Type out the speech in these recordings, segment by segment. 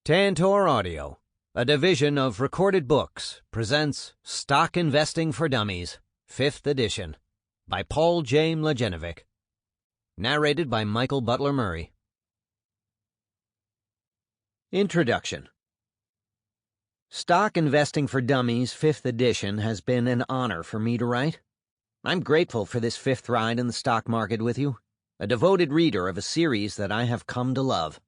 Tantor Audio, a division of Recorded Books, presents Stock Investing for Dummies, 5th edition, by Paul J. Mladjenovic. Narrated by Michael Butler Murray. Introduction. Stock Investing for Dummies, 5th edition, has been an honor for me to write. I'm grateful for this 5th ride in the stock market with you, a devoted reader of a series that I have come to love.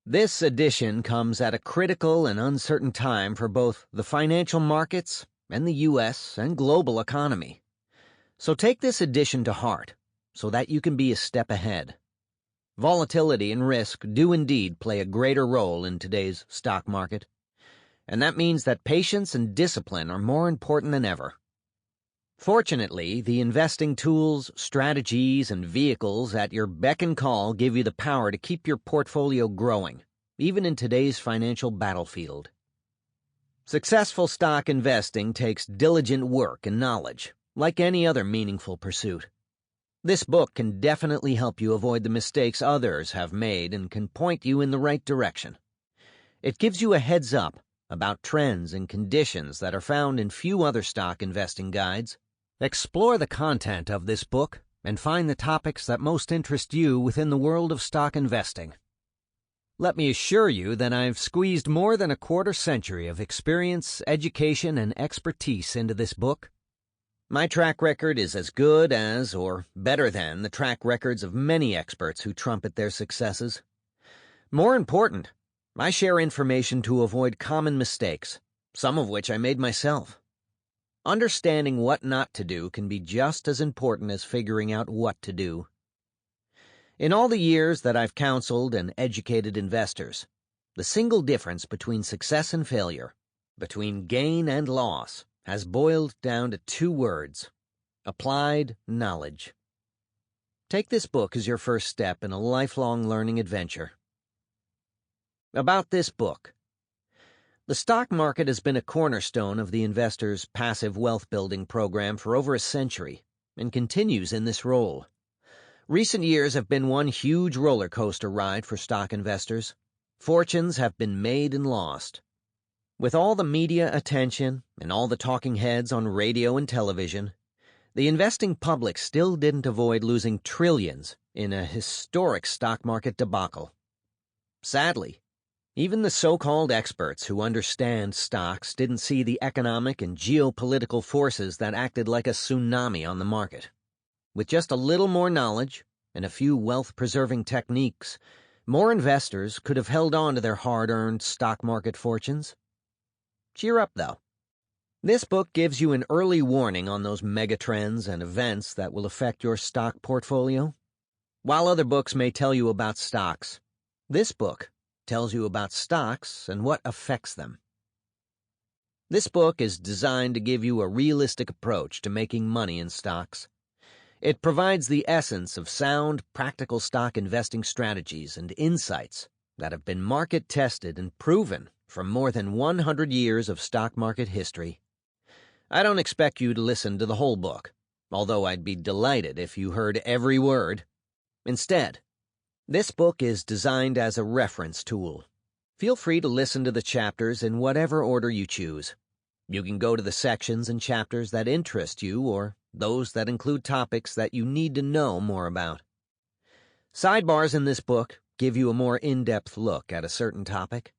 This edition comes at a critical and uncertain time for both the financial markets and the U.S. and global economy. So take this edition to heart so that you can be a step ahead. Volatility and risk do indeed play a greater role in today's stock market, and that means that patience and discipline are more important than ever. Fortunately, the investing tools, strategies, and vehicles at your beck and call give you the power to keep your portfolio growing, even in today's financial battlefield. Successful stock investing takes diligent work and knowledge, like any other meaningful pursuit. This book can definitely help you avoid the mistakes others have made and can point you in the right direction. It gives you a heads up about trends and conditions that are found in few other stock investing guides. Explore the content of this book and find the topics that most interest you within the world of stock investing. Let me assure you that I've squeezed more than a quarter century of experience, education, and expertise into this book. My track record is as good as, or better than, the track records of many experts who trumpet their successes. More important, I share information to avoid common mistakes, some of which I made myself. Understanding what not to do can be just as important as figuring out what to do. In all the years that I've counseled and educated investors, the single difference between success and failure, between gain and loss, has boiled down to 2 words: applied knowledge. Take this book as your first step in a lifelong learning adventure. About this book. The stock market has been a cornerstone of the investor's passive wealth-building program for over a century and continues in this role. Recent years have been one huge roller coaster ride for stock investors. Fortunes have been made and lost. With all the media attention and all the talking heads on radio and television, the investing public still didn't avoid losing trillions in a historic stock market debacle. Sadly, even the so-called experts who understand stocks didn't see the economic and geopolitical forces that acted like a tsunami on the market. With just a little more knowledge and a few wealth-preserving techniques, more investors could have held on to their hard-earned stock market fortunes. Cheer up, though. This book gives you an early warning on those megatrends and events that will affect your stock portfolio. While other books may tell you about stocks, this book tells you about stocks and what affects them. This book is designed to give you a realistic approach to making money in stocks. It provides the essence of sound, practical stock investing strategies and insights that have been market-tested and proven from more than 100 years of stock market history. I don't expect you to listen to the whole book, although I'd be delighted if you heard every word. Instead, this book is designed as a reference tool. Feel free to listen to the chapters in whatever order you choose. You can go to the sections and chapters that interest you or those that include topics that you need to know more about. Sidebars in this book give you a more in-depth look at a certain topic.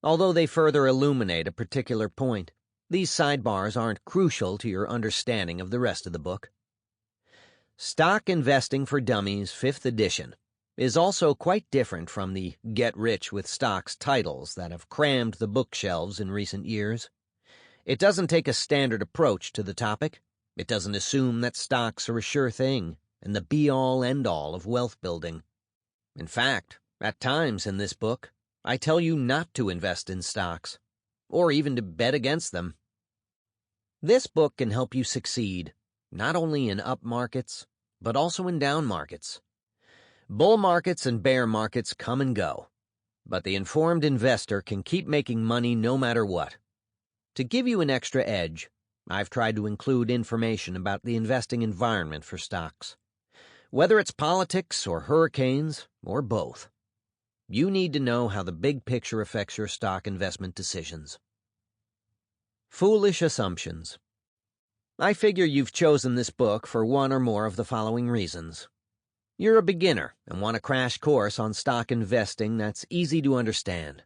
Although they further illuminate a particular point, these sidebars aren't crucial to your understanding of the rest of the book. Stock Investing for Dummies 5th edition is also quite different from the Get Rich with Stocks titles that have crammed the bookshelves in recent years. It doesn't take a standard approach to the topic. It doesn't assume that stocks are a sure thing and the be-all, end-all of wealth building. In fact, at times in this book, I tell you not to invest in stocks, or even to bet against them. This book can help you succeed, not only in up markets, but also in down markets. Bull markets and bear markets come and go, but the informed investor can keep making money no matter what. To give you an extra edge, I've tried to include information about the investing environment for stocks, whether it's politics or hurricanes or both. You need to know how the big picture affects your stock investment decisions. Foolish assumptions. I figure you've chosen this book for one or more of the following reasons. You're a beginner and want a crash course on stock investing that's easy to understand.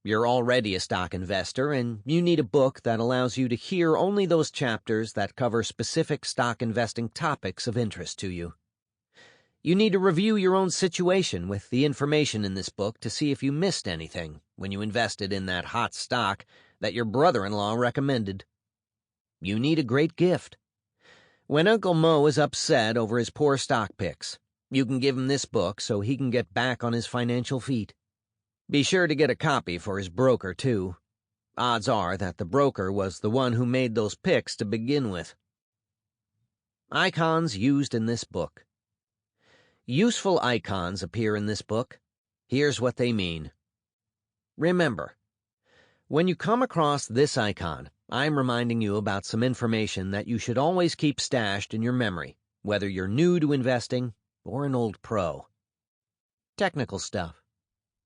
You're already a stock investor, and you need a book that allows you to hear only those chapters that cover specific stock investing topics of interest to you. You need to review your own situation with the information in this book to see if you missed anything when you invested in that hot stock that your brother-in-law recommended. You need a great gift. When Uncle Mo is upset over his poor stock picks, you can give him this book so he can get back on his financial feet. Be sure to get a copy for his broker, too. Odds are that the broker was the one who made those picks to begin with. Icons used in this book. Useful icons appear in this book. Here's what they mean. Remember, when you come across this icon, I'm reminding you about some information that you should always keep stashed in your memory, whether you're new to investing or an old pro. Technical stuff.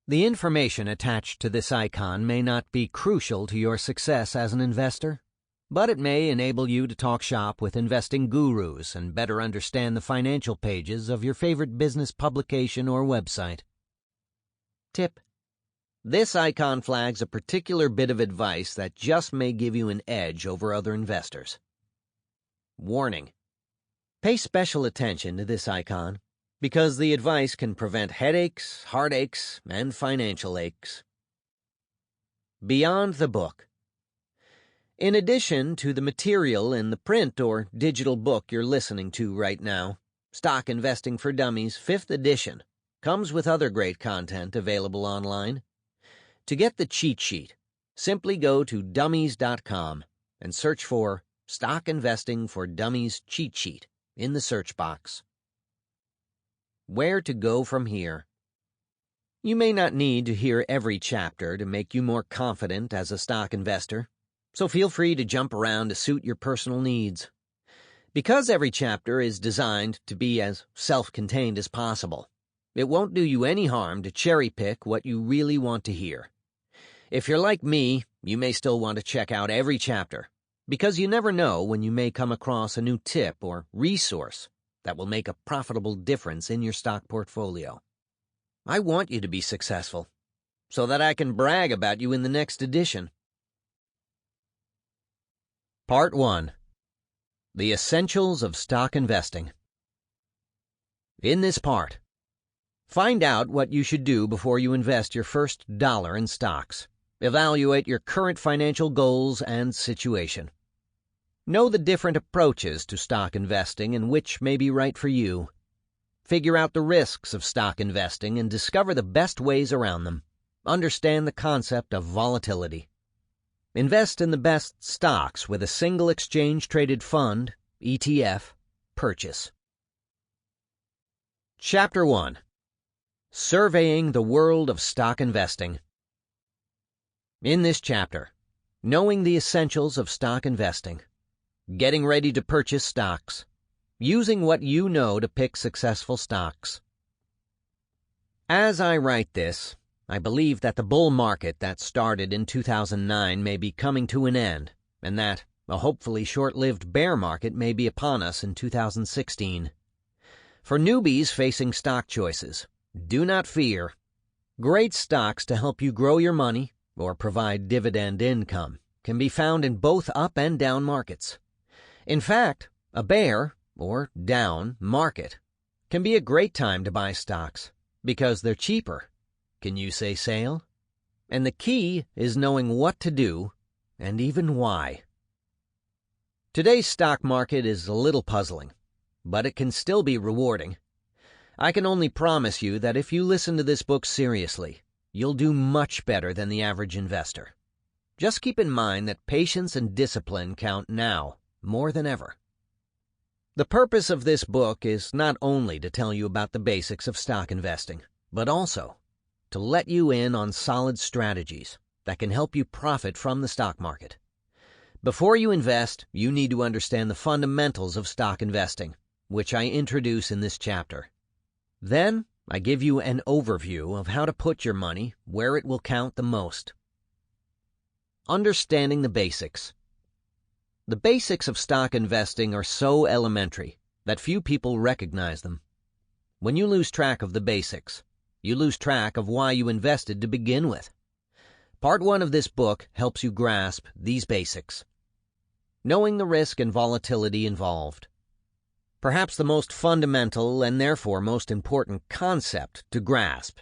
The information attached to this icon may not be crucial to your success as an investor, but it may enable you to talk shop with investing gurus and better understand the financial pages of your favorite business publication or website. Tip: this icon flags a particular bit of advice that just may give you an edge over other investors. Warning: pay special attention to this icon, because the advice can prevent headaches, heartaches, and financial aches. Beyond the book. In addition to the material in the print or digital book you're listening to right now, Stock Investing for Dummies 5th edition comes with other great content available online. To get the cheat sheet, simply go to dummies.com and search for Stock Investing for Dummies cheat sheet in the search box. Where to go from here. You may not need to hear every chapter to make you more confident as a stock investor, so feel free to jump around to suit your personal needs. Because every chapter is designed to be as self-contained as possible, it won't do you any harm to cherry-pick what you really want to hear. If you're like me, you may still want to check out every chapter, because you never know when you may come across a new tip or resource that will make a profitable difference in your stock portfolio. I want you to be successful, so that I can brag about you in the next edition. Part 1. The Essentials of Stock Investing. In this part, find out what you should do before you invest your first dollar in stocks. Evaluate your current financial goals and situation. Know the different approaches to stock investing and which may be right for you. Figure out the risks of stock investing and discover the best ways around them. Understand the concept of volatility. Invest in the best stocks with a single exchange-traded fund, ETF, purchase. Chapter 1. Surveying the World of Stock Investing. In this chapter, knowing the essentials of stock investing, getting ready to purchase stocks, using what you know to pick successful stocks. As I write this, I believe that the bull market that started in 2009 may be coming to an end, and that a hopefully short-lived bear market may be upon us in 2016. For newbies facing stock choices, do not fear. Great stocks to help you grow your money or provide dividend income can be found in both up and down markets. In fact, a bear, or down, market can be a great time to buy stocks because they're cheaper. Can you say sale? And the key is knowing what to do and even why. Today's stock market is a little puzzling, but it can still be rewarding. I can only promise you that if you listen to this book seriously, you'll do much better than the average investor. Just keep in mind that patience and discipline count now more than ever. The purpose of this book is not only to tell you about the basics of stock investing, but also to let you in on solid strategies that can help you profit from the stock market. Before you invest, you need to understand the fundamentals of stock investing, which I introduce in this chapter. Then, I give you an overview of how to put your money where it will count the most. Understanding the basics. The basics of stock investing are so elementary that few people recognize them. When you lose track of the basics, you lose track of why you invested to begin with. Part 1 of this book helps you grasp these basics. Knowing the risk and volatility involved. Perhaps the most fundamental and therefore most important concept to grasp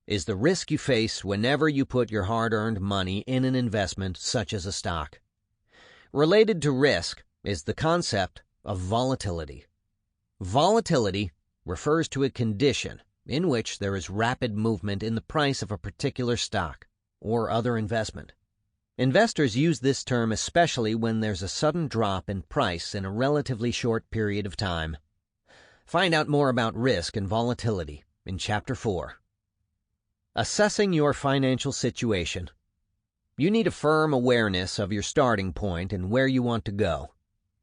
is the risk you face whenever you put your hard-earned money in an investment such as a stock. Related to risk is the concept of volatility. Volatility refers to a condition in which there is rapid movement in the price of a particular stock or other investment. Investors use this term especially when there's a sudden drop in price in a relatively short period of time. Find out more about risk and volatility in Chapter 4. Assessing your financial situation. You need a firm awareness of your starting point and where you want to go.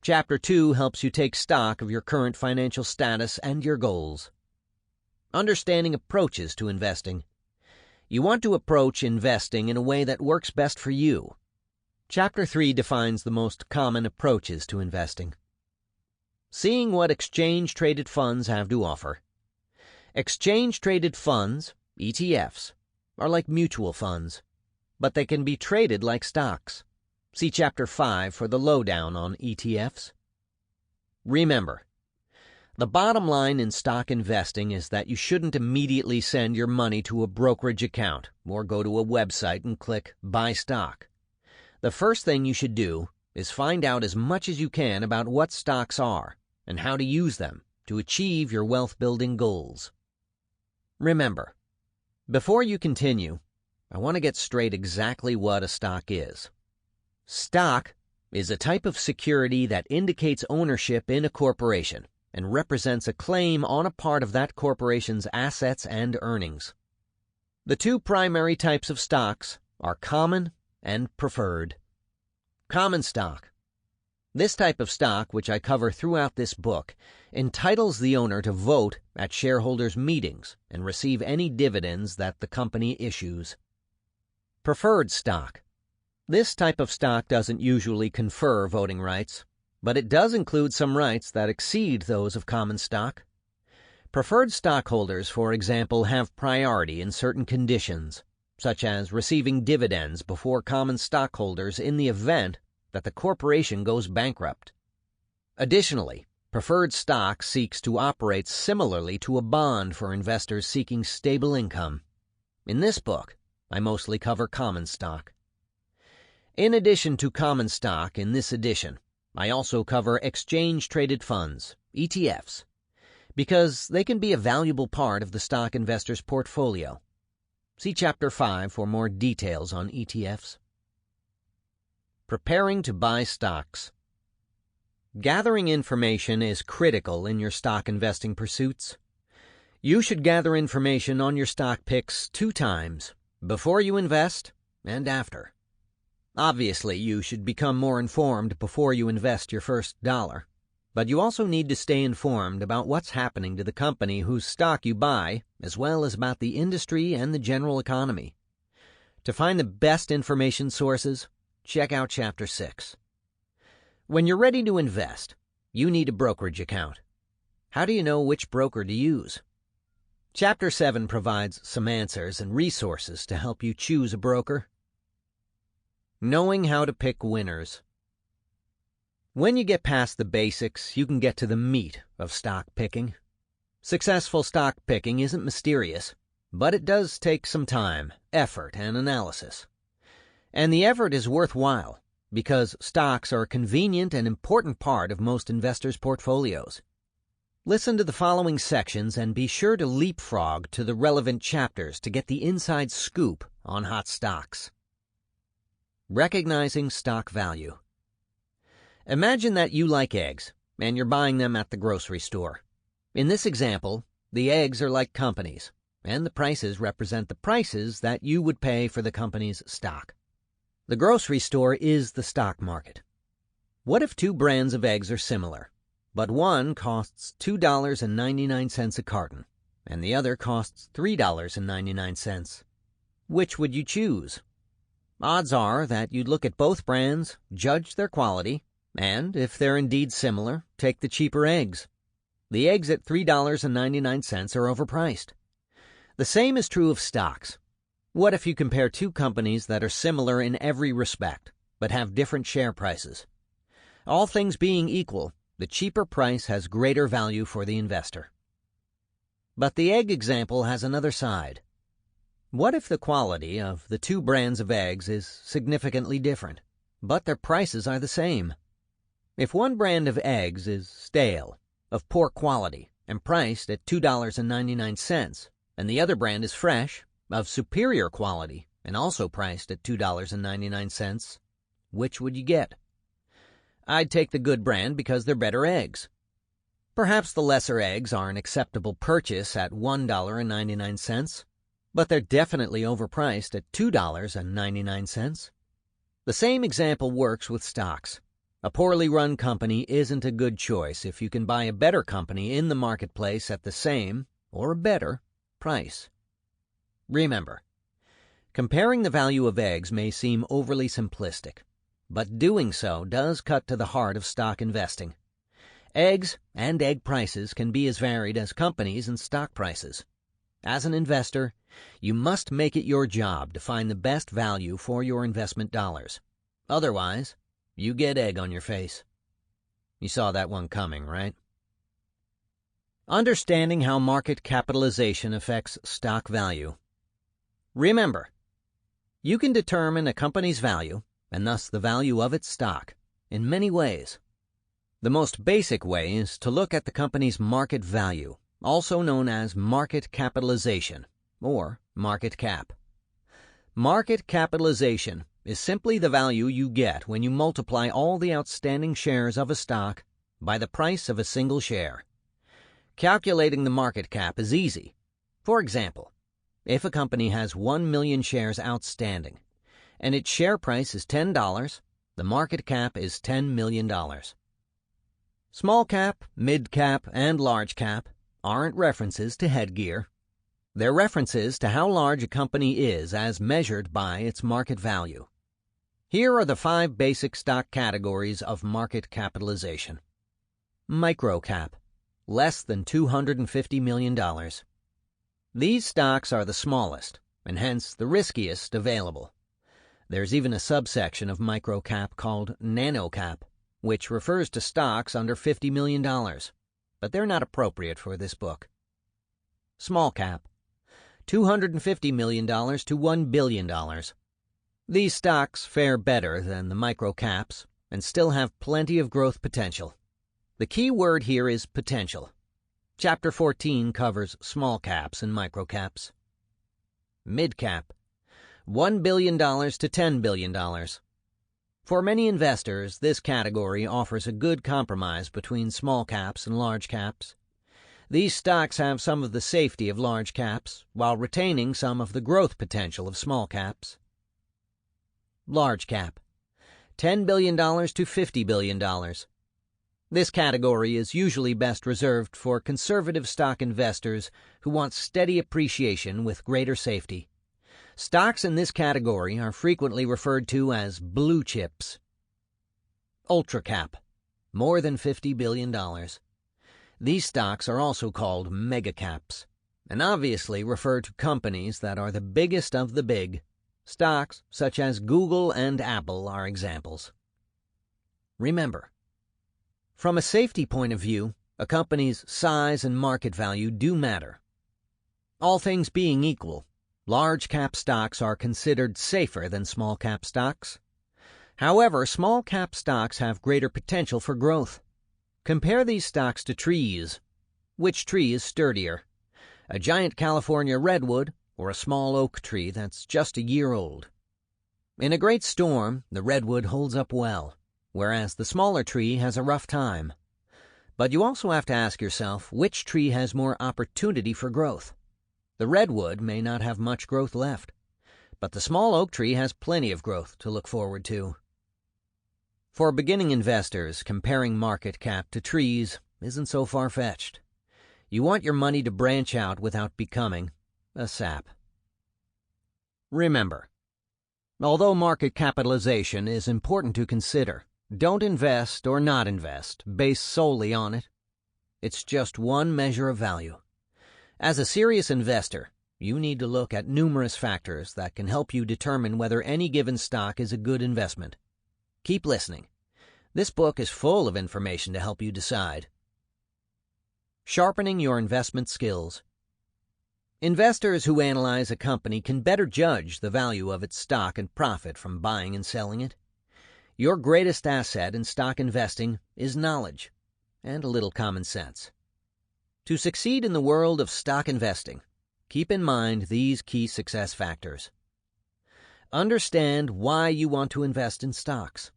Chapter 2 helps you take stock of your current financial status and your goals. Understanding approaches to investing. You want to approach investing in a way that works best for you. Chapter 3 defines the most common approaches to investing. Seeing what exchange-traded funds have to offer. Exchange-traded funds, ETFs, are like mutual funds, but they can be traded like stocks. See Chapter 5 for the lowdown on ETFs. Remember, the bottom line in stock investing is that you shouldn't immediately send your money to a brokerage account or go to a website and click Buy Stock. The first thing you should do is find out as much as you can about what stocks are and how to use them to achieve your wealth-building goals. Remember, before you continue, I want to get straight exactly what a stock is. Stock is a type of security that indicates ownership in a corporation and represents a claim on a part of that corporation's assets and earnings. The two primary types of stocks are common and preferred. Common stock. This type of stock, which I cover throughout this book, entitles the owner to vote at shareholders' meetings and receive any dividends that the company issues. Preferred stock. This type of stock doesn't usually confer voting rights, but it does include some rights that exceed those of common stock. Preferred stockholders, for example, have priority in certain conditions, such as receiving dividends before common stockholders in the event that the corporation goes bankrupt. Additionally, preferred stock seeks to operate similarly to a bond for investors seeking stable income. In this book, I mostly cover common stock. In addition to common stock in this edition, I also cover exchange-traded funds, ETFs, because they can be a valuable part of the stock investor's portfolio. See Chapter 5 for more details on ETFs. Preparing to buy stocks. Gathering information is critical in your stock investing pursuits. You should gather information on your stock picks 2 times, before you invest and after. Obviously, you should become more informed before you invest your first dollar, but you also need to stay informed about what's happening to the company whose stock you buy, as well as about the industry and the general economy. To find the best information sources, check out Chapter 6. When you're ready to invest, you need a brokerage account. How do you know which broker to use? Chapter 7 provides some answers and resources to help you choose a broker. Knowing how to pick winners. When you get past the basics, you can get to the meat of stock picking. Successful stock picking isn't mysterious, but it does take some time, effort, and analysis. And the effort is worthwhile because stocks are a convenient and important part of most investors' portfolios. Listen to the following sections and be sure to leapfrog to the relevant chapters to get the inside scoop on hot stocks. Recognizing stock value. Imagine that you like eggs, and you're buying them at the grocery store. In this example, the eggs are like companies, and the prices represent the prices that you would pay for the company's stock. The grocery store is the stock market. What if 2 brands of eggs are similar, but one costs $2.99 a carton, and the other costs $3.99. Which would you choose? Odds are that you'd look at both brands, judge their quality, and, if they're indeed similar, take the cheaper eggs. The eggs at $3.99 are overpriced. The same is true of stocks. What if you compare two companies that are similar in every respect, but have different share prices? All things being equal, the cheaper price has greater value for the investor. But the egg example has another side. What if the quality of the two brands of eggs is significantly different, but their prices are the same? If one brand of eggs is stale, of poor quality, and priced at $2.99, and the other brand is fresh, of superior quality, and also priced at $2.99, which would you get? I'd take the good brand because they're better eggs. Perhaps the lesser eggs are an acceptable purchase at $1.99, but they're definitely overpriced at $2.99. The same example works with stocks. A poorly run company isn't a good choice if you can buy a better company in the marketplace at the same, or a better, price. Remember, comparing the value of eggs may seem overly simplistic, but doing so does cut to the heart of stock investing. Eggs and egg prices can be as varied as companies and stock prices. As an investor, you must make it your job to find the best value for your investment dollars. Otherwise, you get egg on your face. You saw that one coming, right? Understanding how market capitalization affects stock value. Remember, you can determine a company's value, and thus the value of its stock, in many ways. The most basic way is to look at the company's market value, also known as market capitalization, or market cap. Market capitalization is simply the value you get when you multiply all the outstanding shares of a stock by the price of a single share. Calculating the market cap is easy. For example, if a company has 1 million shares outstanding, and its share price is $10, the market cap is $10 million. Small cap, mid cap, and large cap aren't references to headgear. They're references to how large a company is as measured by its market value. Here are the 5 basic stock categories of market capitalization. Microcap, less than $250 million. These stocks are the smallest, and hence the riskiest available. There's even a subsection of microcap called nanocap, which refers to stocks under $50 million, but they're not appropriate for this book. Small cap, $250 million to $1 billion. These stocks fare better than the microcaps and still have plenty of growth potential. The key word here is potential. Chapter 14 covers small caps and microcaps. Mid-cap, $1 billion to $10 billion. For many investors, this category offers a good compromise between small caps and large caps. These stocks have some of the safety of large caps while retaining some of the growth potential of small caps. Large cap, $10 billion to $50 billion. This category is usually best reserved for conservative stock investors who want steady appreciation with greater safety. Stocks in this category are frequently referred to as blue chips. Ultra cap, more than $50 billion. These stocks are also called mega caps, and obviously refer to companies that are the biggest of the big. Stocks such as Google and Apple are examples. Remember, from a safety point of view, a company's size and market value do matter. All things being equal, large cap stocks are considered safer than small cap stocks. However, small cap stocks have greater potential for growth. Compare these stocks to trees. Which tree is sturdier? A giant California redwood or a small oak tree that's just a year old? In a great storm, the redwood holds up well, whereas the smaller tree has a rough time. But you also have to ask yourself which tree has more opportunity for growth. The redwood may not have much growth left, but the small oak tree has plenty of growth to look forward to. For beginning investors, comparing market cap to trees isn't so far-fetched. You want your money to branch out without becoming a sap. Remember, although market capitalization is important to consider, don't invest or not invest based solely on it. It's just one measure of value. As a serious investor, you need to look at numerous factors that can help you determine whether any given stock is a good investment. Keep listening. This book is full of information to help you decide. Sharpening your investment skills. Investors who analyze a company can better judge the value of its stock and profit from buying and selling it. Your greatest asset in stock investing is knowledge and a little common sense. To succeed in the world of stock investing, keep in mind these key success factors. Understand why you want to invest in stocks.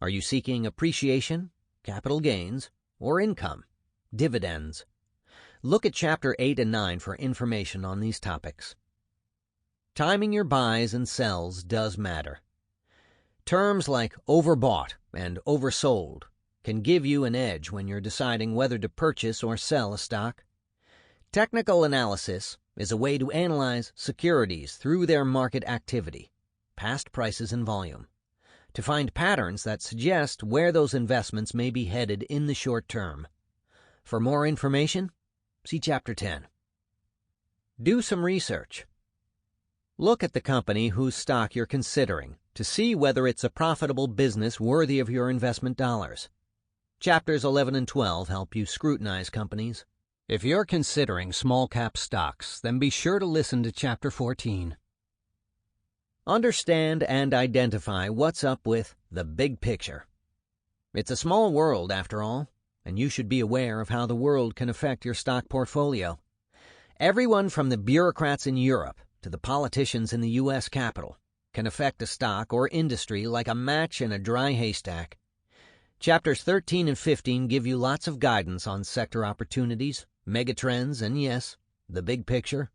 Are you seeking appreciation, capital gains, or income, dividends? Look at Chapter 8 and 9 for information on these topics. Timing your buys and sells does matter. Terms like overbought and oversold can give you an edge when you're deciding whether to purchase or sell a stock. Technical analysis is a way to analyze securities through their market activity, past prices and volume, to find patterns that suggest where those investments may be headed in the short term. For more information, see Chapter 10. Do some research. Look at the company whose stock you're considering to see whether it's a profitable business worthy of your investment dollars. Chapters 11 and 12 help you scrutinize companies. If you're considering small-cap stocks, then be sure to listen to Chapter 14. Understand and identify what's up with the big picture. It's a small world, after all, and you should be aware of how the world can affect your stock portfolio. Everyone from the bureaucrats in Europe to the politicians in the U.S. Capitol can affect a stock or industry like a match in a dry haystack. Chapters 13 and 15 give you lots of guidance on sector opportunities, megatrends, and yes, the big picture,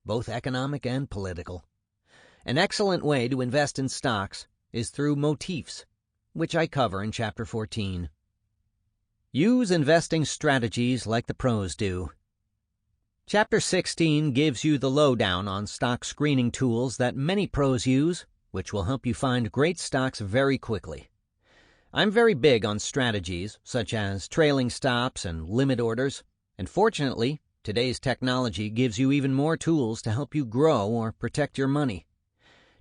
both economic and political. An excellent way to invest in stocks is through motifs, which I cover in Chapter 14. Use investing strategies like the pros do. Chapter 16 gives you the lowdown on stock screening tools that many pros use, which will help you find great stocks very quickly. I'm very big on strategies such as trailing stops and limit orders, and fortunately, today's technology gives you even more tools to help you grow or protect your money.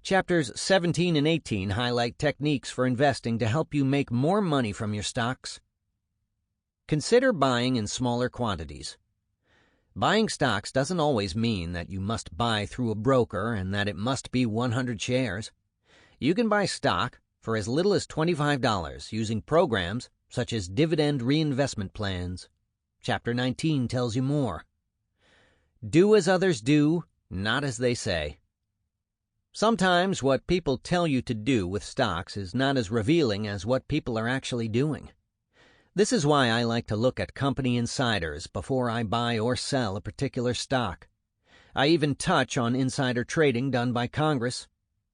Chapters 17 and 18 highlight techniques for investing to help you make more money from your stocks. Consider buying in smaller quantities. Buying stocks doesn't always mean that you must buy through a broker and that it must be 100 shares. You can buy stock for as little as $25 using programs such as dividend reinvestment plans. Chapter 19 tells you more. Do as others do, not as they say. Sometimes what people tell you to do with stocks is not as revealing as what people are actually doing. This is why I like to look at company insiders before I buy or sell a particular stock. I even touch on insider trading done by Congress.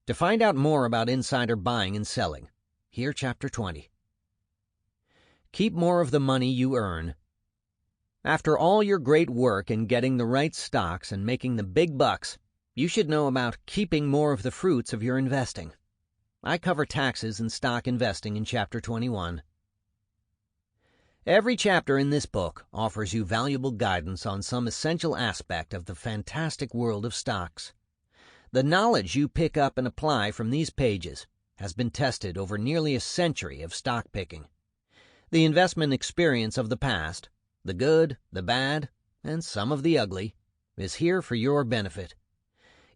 To find out more about insider buying and selling, hear Chapter 20. Keep more of the money you earn. After all your great work in getting the right stocks and making the big bucks, you should know about keeping more of the fruits of your investing. I cover taxes and stock investing in Chapter 21. Every chapter in this book offers you valuable guidance on some essential aspect of the fantastic world of stocks. The knowledge you pick up and apply from these pages has been tested over nearly a century of stock picking. The investment experience of the past, the good, the bad, and some of the ugly, is here for your benefit.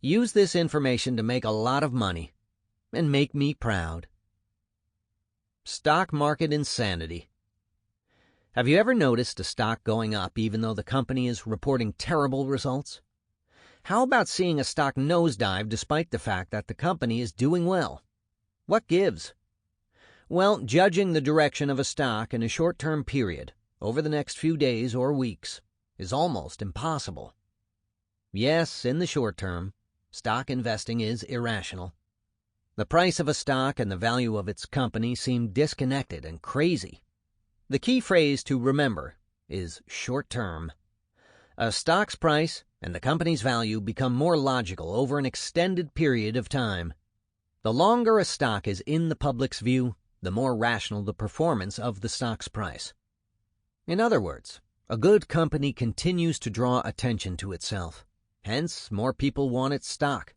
Use this information to make a lot of money and make me proud. Stock market insanity. Have you ever noticed a stock going up even though the company is reporting terrible results? How about seeing a stock nosedive despite the fact that the company is doing well? What gives? Well, judging the direction of a stock in a short-term period, over the next few days or weeks, is almost impossible. Yes, in the short term, stock investing is irrational. The price of a stock and the value of its company seem disconnected and crazy. The key phrase to remember is short term. A stock's price and the company's value become more logical over an extended period of time. The longer a stock is in the public's view, the more rational the performance of the stock's price. In other words, a good company continues to draw attention to itself. Hence, more people want its stock,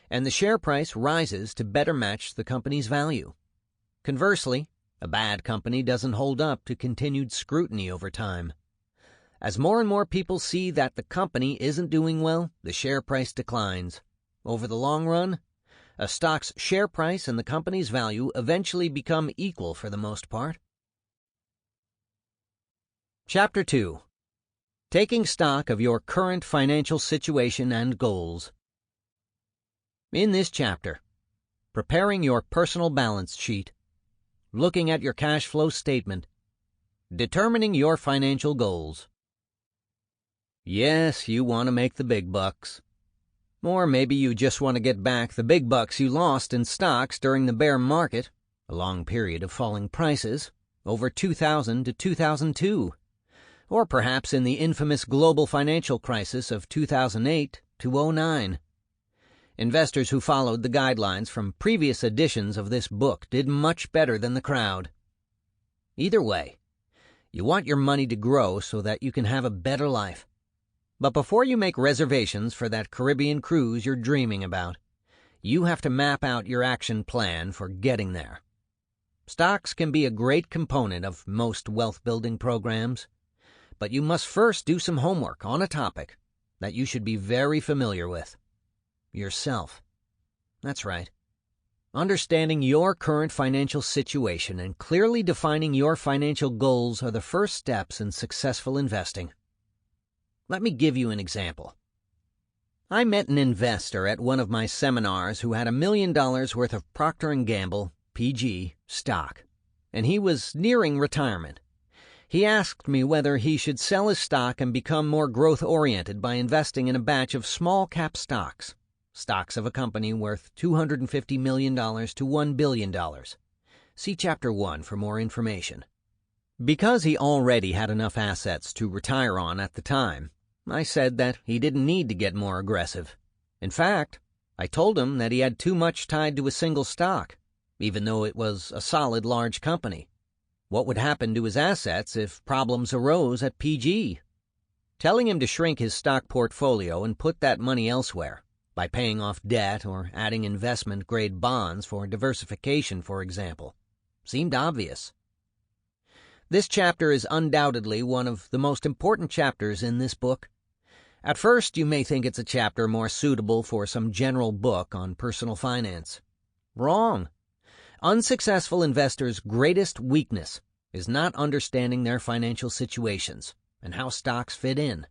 and the share price rises to better match the company's value. Conversely, a bad company doesn't hold up to continued scrutiny over time. As more and more people see that the company isn't doing well, the share price declines. Over the long run, a stock's share price and the company's value eventually become equal for the most part. Chapter 2. Taking stock of your current financial situation and goals. In this chapter, preparing your personal balance sheet, looking at your cash flow statement, determining your financial goals. Yes, you want to make the big bucks. Or maybe you just want to get back the big bucks you lost in stocks during the bear market, a long period of falling prices, over 2000 to 2002. Or perhaps in the infamous global financial crisis of 2008 to 2009. Investors who followed the guidelines from previous editions of this book did much better than the crowd. Either way, you want your money to grow so that you can have a better life. But before you make reservations for that Caribbean cruise you're dreaming about, you have to map out your action plan for getting there. Stocks can be a great component of most wealth-building programs, but you must first do some homework on a topic that you should be very familiar with. Yourself. That's right. Understanding your current financial situation and clearly defining your financial goals are the first steps in successful investing. Let me give you an example. I met an investor at one of my seminars who had $1 million worth of Procter & Gamble, PG, stock, and he was nearing retirement. He asked me whether he should sell his stock and become more growth-oriented by investing in a batch of small-cap stocks of a company worth $250 million to $1 billion. See Chapter 1 for more information. Because he already had enough assets to retire on at the time, I said that he didn't need to get more aggressive. In fact, I told him that he had too much tied to a single stock, even though it was a solid large company. What would happen to his assets if problems arose at PG? Telling him to shrink his stock portfolio and put that money elsewhere, by paying off debt or adding investment-grade bonds for diversification, for example, seemed obvious. This chapter is undoubtedly one of the most important chapters in this book. At first, you may think it's a chapter more suitable for some general book on personal finance. Wrong. Unsuccessful investors' greatest weakness is not understanding their financial situations and how stocks fit in.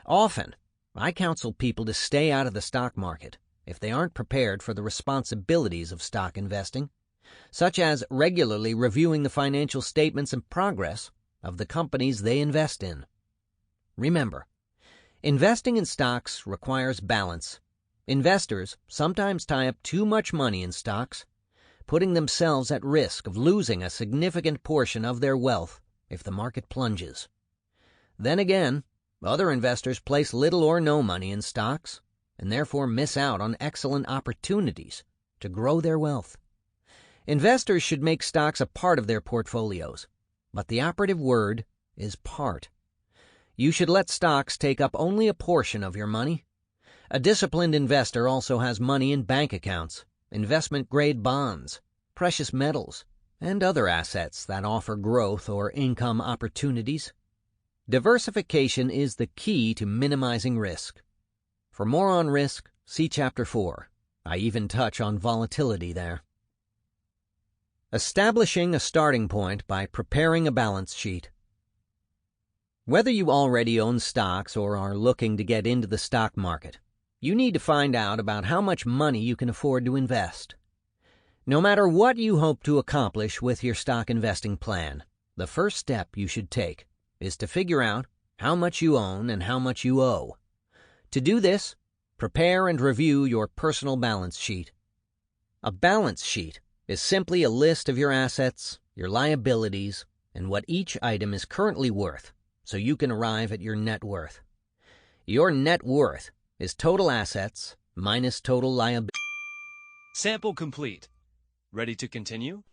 Often, I counsel people to stay out of the stock market if they aren't prepared for the responsibilities of stock investing, such as regularly reviewing the financial statements and progress of the companies they invest in. Remember, investing in stocks requires balance. Investors sometimes tie up too much money in stocks, putting themselves at risk of losing a significant portion of their wealth if the market plunges. Then again, other investors place little or no money in stocks and therefore miss out on excellent opportunities to grow their wealth. Investors should make stocks a part of their portfolios, but the operative word is part. You should let stocks take up only a portion of your money. A disciplined investor also has money in bank accounts, investment-grade bonds, precious metals, and other assets that offer growth or income opportunities. Diversification is the key to minimizing risk. For more on risk, see Chapter 4. I even touch on volatility there. Establishing a starting point by preparing a balance sheet. Whether you already own stocks or are looking to get into the stock market, you need to find out about how much money you can afford to invest. No matter what you hope to accomplish with your stock investing plan, the first step you should take is to figure out how much you own and how much you owe. To do this, prepare and review your personal balance sheet. A balance sheet is simply a list of your assets, your liabilities, and what each item is currently worth, so you can arrive at your net worth. Your net worth is total assets minus total liability. Sample complete. Ready to continue?